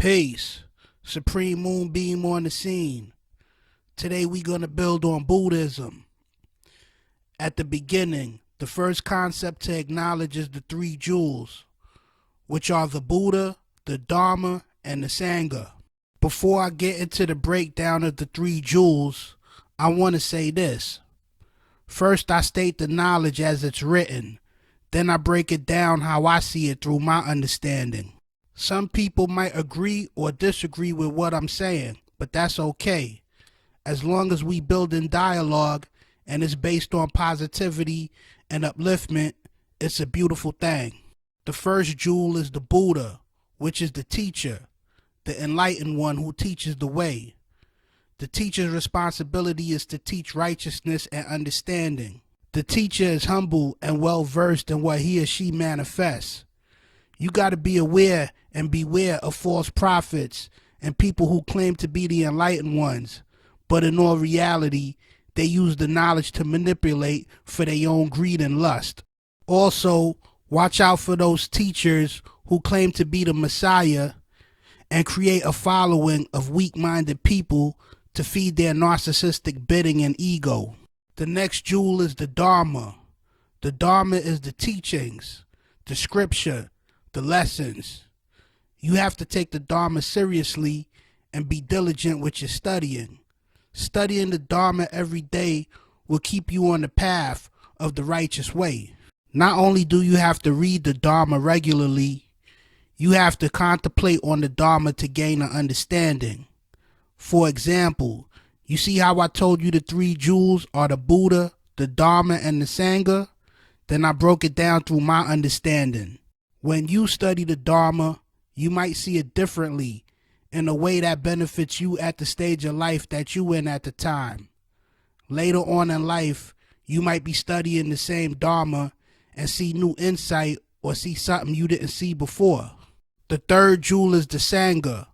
Peace. Supreme Moonbeam on the scene. Today we gonna build on Buddhism. At the beginning, the first concept to acknowledge is the three jewels, which are the Buddha, the Dharma, and the Sangha. Before I get into the breakdown of the three jewels, I want to say this. First, I state the knowledge as it's written. Then I break it down how I see it through my understanding. Some people might agree or disagree with what I'm saying, but that's okay. As long as we build in dialogue and it's based on positivity and upliftment, it's a beautiful thing. The first jewel is the Buddha, which is the teacher, the enlightened one who teaches the way. The teacher's responsibility is to teach righteousness and understanding. The teacher is humble and well versed in what he or she manifests. You got to be aware and beware of false prophets and people who claim to be the enlightened ones, but in all reality, they use the knowledge to manipulate for their own greed and lust. Also, watch out for those teachers who claim to be the Messiah and create a following of weak-minded people to feed their narcissistic bidding and ego. The next jewel is the Dharma. The Dharma is the teachings, the scripture, the lessons. You have to take the Dharma seriously and be diligent with your studying. Studying the Dharma every day will keep you on the path of the righteous way. Not only do you have to read the Dharma regularly, you have to contemplate on the Dharma to gain an understanding. For example, you see how I told you the three jewels are the Buddha, the Dharma, and the Sangha? Then I broke it down through my understanding. When you study the Dharma, you might see it differently in a way that benefits you at the stage of life that you in at the time. Later on in life, you might be studying the same Dharma and see new insight or see something you didn't see before. The third jewel is the Sangha,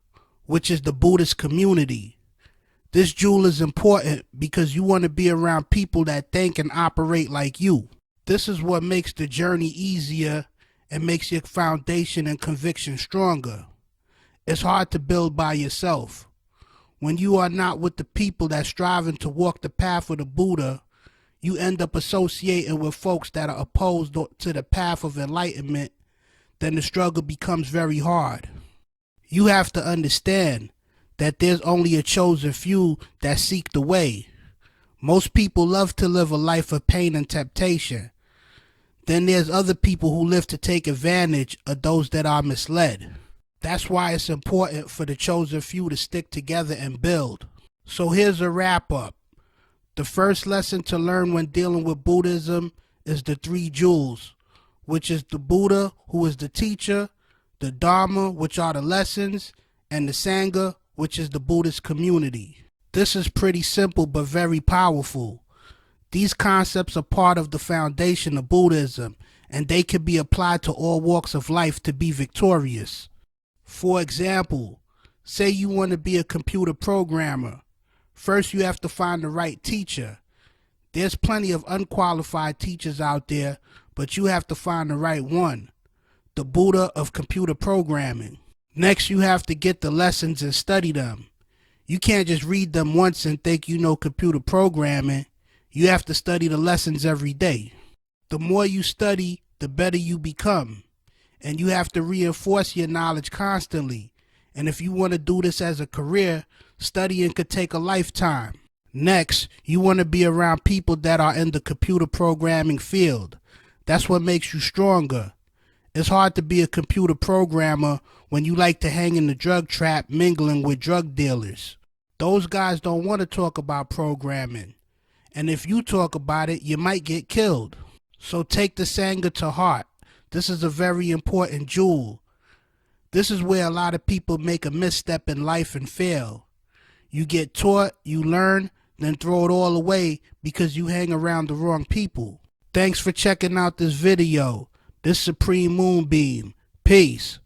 which is the Buddhist community. This jewel is important because you want to be around people that think and operate like you. This is what makes the journey easier and makes your foundation and conviction stronger. It's hard to build by yourself. When you are not with the people that's striving to walk the path of the Buddha, you end up associating with folks that are opposed to the path of enlightenment, then the struggle becomes very hard. You have to understand that there's only a chosen few that seek the way. Most people love to live a life of pain and temptation. Then there's other people who live to take advantage of those that are misled. That's why it's important for the chosen few to stick together and build. So here's a wrap up. The first lesson to learn when dealing with Buddhism is the three jewels, which is the Buddha, who is the teacher, the Dharma, which are the lessons, and the Sangha, which is the Buddhist community. This is pretty simple but very powerful. These concepts are part of the foundation of Buddhism, and they can be applied to all walks of life to be victorious. For example, say you want to be a computer programmer. First, you have to find the right teacher. There's plenty of unqualified teachers out there, but you have to find the right one, the Buddha of computer programming. Next, you have to get the lessons and study them. You can't just read them once and think you know computer programming. You have to study the lessons every day. The more you study, the better you become. And you have to reinforce your knowledge constantly. And if you want to do this as a career, studying could take a lifetime. Next, you want to be around people that are in the computer programming field. That's what makes you stronger. It's hard to be a computer programmer when you like to hang in the drug trap mingling with drug dealers. Those guys don't want to talk about programming. And if you talk about it, you might get killed. So take the Sangha to heart. This is a very important jewel. This is where a lot of people make a misstep in life and fail. You get taught, you learn, then throw it all away because you hang around the wrong people. Thanks for checking out this video. This Supreme Moonbeam. Peace.